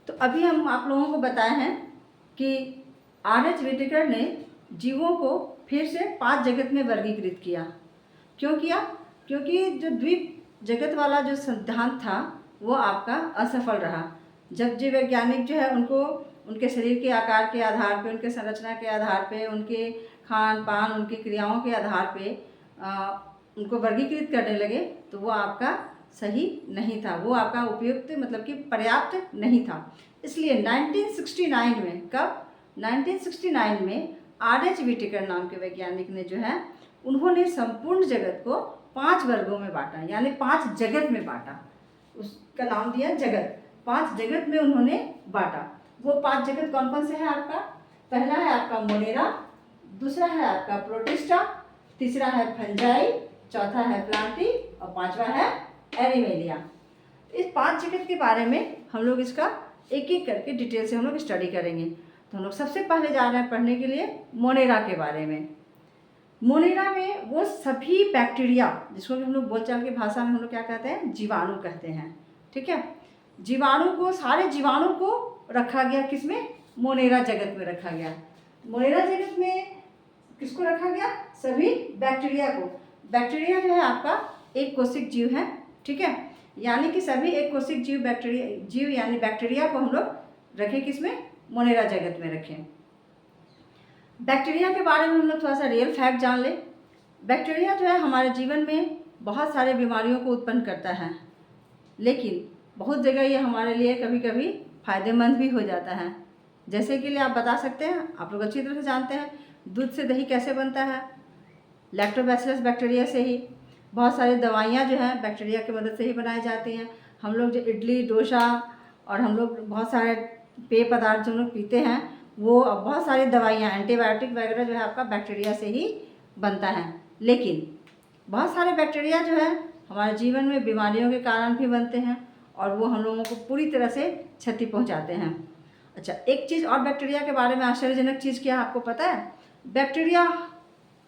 तो अभी हम आप लोगों को बताए हैं कि आर.एच. व्हिटेकर ने जीवों को फिर से 5 जगत में वर्गीकृत किया। क्यों किया? क्योंकि जो द्वीप जगत वाला जो सिद्धांत था वो आपका असफल रहा। जब जीव वैज्ञानिक जो है उनको उनके शरीर के आकार के आधार पे, उनके संरचना के आधार पे, उनके खान पान, उनकी क्रियाओं के आधार पे उनको वर्गीकृत करने लगे तो वो आपका सही नहीं था, वो आपका उपयुक्त मतलब कि पर्याप्त नहीं था। इसलिए 1969 में, कब? 1969 में आर.एच. व्हिटेकर नाम के वैज्ञानिक ने जो है उन्होंने संपूर्ण जगत को 5 वर्गों में बांटा, यानी 5 जगत में बांटा। उसका नाम दिया जगत। 5 जगत में उन्होंने बांटा। वो 5 जगत कौन कौन से हैं आपका? पहला है आपका मोनेरा, दूसरा है आपका प्रोटिस्टा, तीसरा है फंजाई, चौथा है प्लांटी और 5वां है एनिमेलिया। इस 5 जगत के बारे में हम लोग इसका एक एक करके डिटेल से हम लोग स्टडी करेंगे। तो हम लोग सबसे पहले जा रहे हैं पढ़ने के लिए मोनेरा के बारे में। मोनेरा में वो सभी बैक्टीरिया, जिसको हम लोग बोलचाल की भाषा में हम लोग क्या कहते हैं? जीवाणु कहते हैं। ठीक है, जीवाणु को, सारे जीवाणु को रखा गया किसमें? मोनेरा जगत में रखा गया। मोनेरा जगत में किसको रखा गया? सभी बैक्टीरिया को। बैक्टीरिया जो है आपका एक कोशिक जीव है। ठीक है, यानी कि सभी एक कोशिक जीव यानी बैक्टीरिया को हम लोग रखें किसमें? मोनेरा जगत में रखें। बैक्टीरिया के बारे में हम लोग थोड़ा सा रियल फैक्ट जान ले। बैक्टीरिया जो है हमारे जीवन में बहुत सारे बीमारियों को उत्पन्न करता है, लेकिन बहुत जगह ये हमारे लिए कभी कभी फ़ायदेमंद भी हो जाता है। जैसे कि लिए आप बता सकते हैं, आप लोग अच्छी तरह से जानते हैं दूध से दही कैसे बनता है? लैक्टोबैसिलस बैक्टीरिया से ही। बहुत सारी दवाइयाँ जो हैं बैक्टीरिया की मदद से ही बनाई जाती हैं। हम लोग जो इडली डोसा और हम लोग बहुत सारे पेय पदार्थ जो हम लोग पीते हैं, वो बहुत सारी दवाइयाँ, एंटीबायोटिक वगैरह जो है आपका बैक्टीरिया से ही बनता है। लेकिन बहुत सारे बैक्टीरिया जो है हमारे जीवन में बीमारियों के कारण भी बनते हैं और वो हम लोगों को पूरी तरह से क्षति पहुंचाते हैं। अच्छा, एक चीज़ और बैक्टीरिया के बारे में आश्चर्यजनक चीज़ क्या आपको पता है? बैक्टीरिया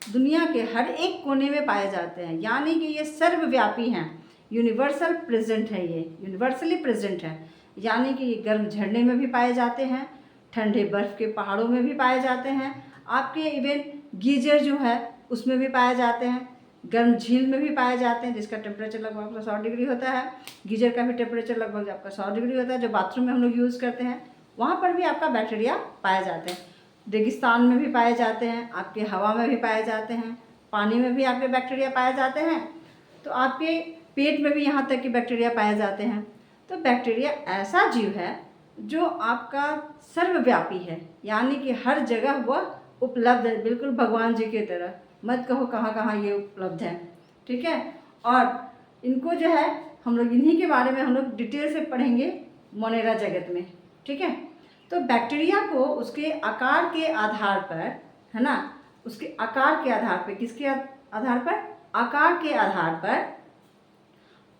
दुनिया के हर एक कोने में पाए जाते हैं, यानी कि ये सर्वव्यापी हैं, यूनिवर्सल प्रेजेंट है, ये यूनिवर्सली प्रेजेंट है। यानी कि ये गर्म झरने में भी पाए जाते हैं, ठंडे बर्फ़ के पहाड़ों में भी पाए जाते हैं, आपके इवन गीजर जो है उसमें भी पाए जाते हैं, गर्म झील में भी पाए जाते हैं जिसका टेम्परेचर लगभग आपका 100 डिग्री होता है। गीजर का भी टेम्परेचर लगभग आपका 100 डिग्री होता है, जो बाथरूम में हम लोग यूज़ करते हैं, वहाँ पर भी आपका बैक्टीरिया पाए जाते हैं। रेगिस्तान में भी पाए जाते हैं, आपके हवा में भी पाए जाते हैं, पानी में भी आपके बैक्टीरिया पाए जाते हैं, तो आपके पेट में भी यहाँ तक कि बैक्टीरिया पाए जाते हैं। तो बैक्टीरिया ऐसा जीव है जो आपका सर्वव्यापी है, यानी कि हर जगह वह उपलब्ध है, बिल्कुल भगवान जी की तरह। मत कहो कहाँ कहाँ ये उपलब्ध है। ठीक है, और इनको जो है हम लोग इन्हीं के बारे में हम लोग डिटेल से पढ़ेंगे मोनेरा जगत में। ठीक है, तो बैक्टीरिया को उसके आकार के आधार पर, है ना, उसके आकार के आधार पर, किसके आधार पर? आकार के आधार पर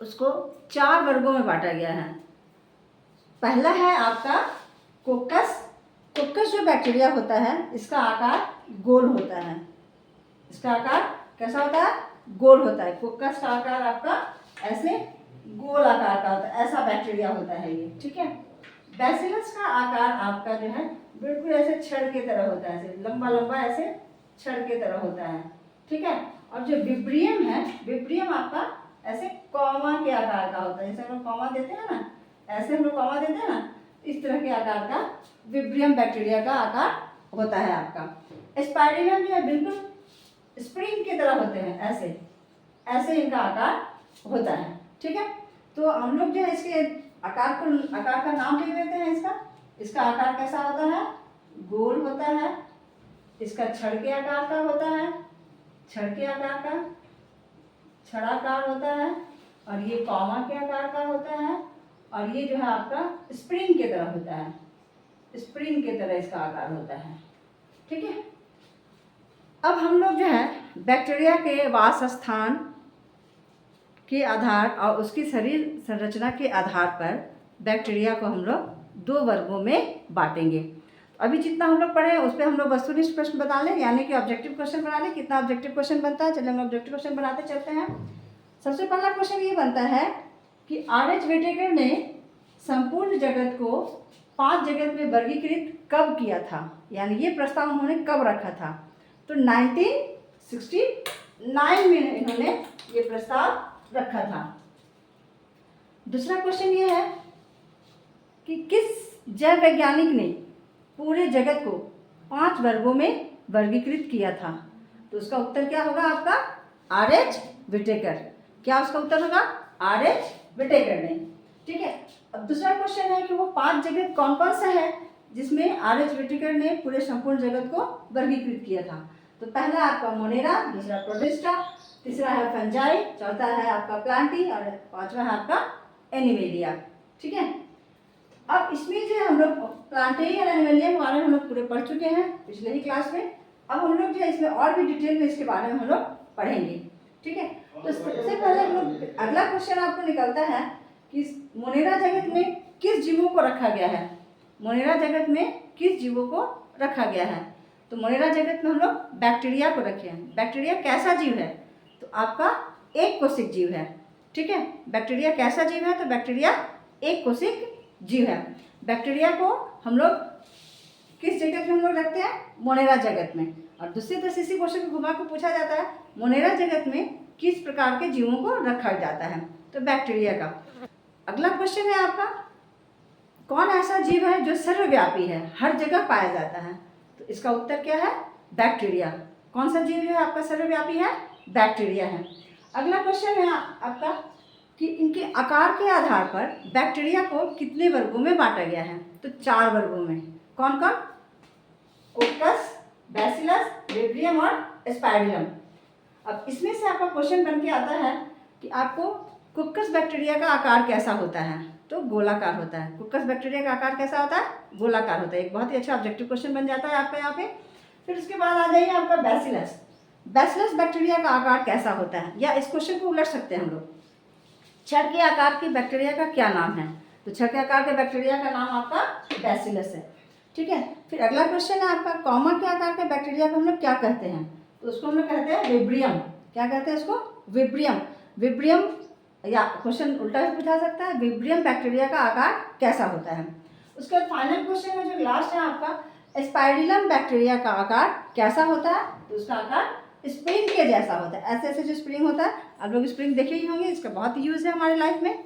उसको 4 वर्गों में बांटा गया है। पहला है आपका कोकस। कोकस जो बैक्टीरिया होता है इसका आकार गोल होता है। इसका आकार कैसा होता है? गोल होता है। कोकस का आकार आपका ऐसे गोल आकार का होता है, ऐसा बैक्टीरिया होता है ये। ठीक है, बैसिलस का आकार आपका जो है बिल्कुल ऐसे छड़ के तरह होता है, ऐसे लंबा लंबा ऐसे छड़ के तरह होता है। ठीक है, और जो विब्रियम है, विब्रियम आपका ऐसे कॉमा के आकार का होता है, जैसे हम लोग कॉमा देते हैं ना, ऐसे हम लोग कॉमा देते हैं ना, इस तरह के आकार का विब्रियम बैक्टीरिया का आकार होता है आपका। स्पाइरोलियम जो है बिल्कुल स्प्रिंग की तरह होते हैं, ऐसे ऐसे इनका आकार होता है। ठीक है, तो हम लोग जो है इसके आकार का नाम लिख देते हैं। इसका आकार कैसा होता है? गोल होता है। इसका छड़ के आकार का होता है, छड़ के आकार का, छड़ाकार होता है, और ये कॉमा के आकार का होता है, और ये जो है आपका स्प्रिंग की तरह होता है, स्प्रिंग की तरह इसका आकार होता है। ठीक है, अब हम लोग जो है बैक्टीरिया के वास स्थान के आधार और उसकी शरीर संरचना के आधार पर बैक्टीरिया को हम लोग 2 वर्गों में बांटेंगे। अभी जितना हम लोग पढ़े हैं उस पर हम लोग वस्तुनिष्ठ प्रश्न बता लें, यानी कि ऑब्जेक्टिव क्वेश्चन बना लें। कितना ऑब्जेक्टिव क्वेश्चन बनता है, चलिए हम ऑब्जेक्टिव क्वेश्चन बनाते चलते हैं। सबसे पहला क्वेश्चन ये बनता है कि आर.एच. व्हिटेकर ने संपूर्ण जगत को 5 जगत में वर्गीकृत कब किया था, यानी ये प्रस्ताव उन्होंने कब रखा था? तो 1969 में इन्होंने ये प्रस्ताव रखा था। दूसरा क्वेश्चन ये है कि किस जैव वैज्ञानिक ने पूरे जगत को 5 वर्गों में वर्गीकृत किया था? तो उसका उत्तर क्या होगा आपका? आर.एच. विटेकर। क्या उसका उत्तर होगा? आर.एच. विटेकर ने। ठीक है, अब दूसरा क्वेश्चन है कि वो 5 जगत कौन कौन सा है जिसमें आर.एच. विटेकर ने पूरे संपूर्ण जगत को वर्गीकृत किया था? तो पहला आपका मोनेरा, दूसरा प्रोटिस्टा, तीसरा है फंजाई, चौथा है आपका प्लांटी और पांचवा है आपका एनिमेलिया। ठीक है, अब इसमें जो हम लोग प्लांटी और एनिमेलिया के बारे में हम लोग पूरे पढ़ चुके हैं पिछले ही क्लास में। अब हम लोग जो है इसमें और भी डिटेल में इसके बारे में हम लोग पढ़ेंगे। ठीक है, तो सबसे पहले हम लोग अगला क्वेश्चन आपको निकलता है कि मोनेरा जगत में किस जीवों को रखा गया है? मोनेरा जगत में किस जीवों को रखा गया है? तो मोनेरा जगत में हम लोग बैक्टीरिया को रखे हैं। बैक्टीरिया कैसा जीव है? तो आपका एक कोशिक जीव है। ठीक है, बैक्टीरिया कैसा जीव है? तो बैक्टीरिया एक कोशिक जीव है। बैक्टीरिया को हम लोग किस जगत में हम लोग रखते हैं? मोनेरा जगत में। और दूसरी तरह से इसी क्वेश्चन को घुमा के पूछा जाता है, मोनेरा जगत में किस प्रकार के जीवों को रखा जाता है? तो बैक्टीरिया का। अगला क्वेश्चन है आपका, कौन ऐसा जीव है जो सर्वव्यापी है, हर जगह पाया जाता है? तो इसका उत्तर क्या है? बैक्टीरिया। कौन सा जीव है आपका सर्वव्यापी है? बैक्टीरिया है। अगला क्वेश्चन है आपका कि इनके आकार के आधार पर बैक्टीरिया को कितने वर्गों में बांटा गया है? तो 4 वर्गों में। कौन कौन? कोक्कस, बैसिलस, विब्रियम और स्पाइरलम। अब इसमें से आपका क्वेश्चन बन के आता है कि आपको कोक्कस बैक्टीरिया का आकार कैसा होता है? तो गोलाकार होता है। कोक्कस बैक्टीरिया का आकार कैसा होता है? गोलाकार होता है। एक बहुत ही अच्छा ऑब्जेक्टिव क्वेश्चन बन जाता है आपका यहाँ पे। फिर उसके बाद आ जाइए आपका बैसिलस। बैसिलस बैक्टीरिया का आकार कैसा होता है? या इस क्वेश्चन को उलट सकते हैं हम लोग, छड़ के आकार की बैक्टीरिया का क्या नाम है? तो छड़ के आकार के बैक्टीरिया का नाम आपका बैसिलस है। ठीक है, फिर अगला क्वेश्चन है आपका, कॉमा के आकार के बैक्टीरिया को हम लोग क्या कहते हैं? तो उसको हम लोग कहते हैं विब्रियम। क्या कहते हैं उसको? विब्रियम। विब्रियम, या क्वेश्चन उल्टा भी पूछा सकता है, विब्रियम बैक्टीरिया का आकार कैसा होता है? उसके बाद फाइनल क्वेश्चन है जो लास्ट है आपका, स्पाइरलम बैक्टीरिया का आकार कैसा होता है? तो उसका आकार स्प्रिंग के जैसा होता है। ऐसे ऐसे जो स्प्रिंग होता है, आप लोग स्प्रिंग देखे ही होंगे, इसका बहुत यूज़ है हमारे लाइफ में।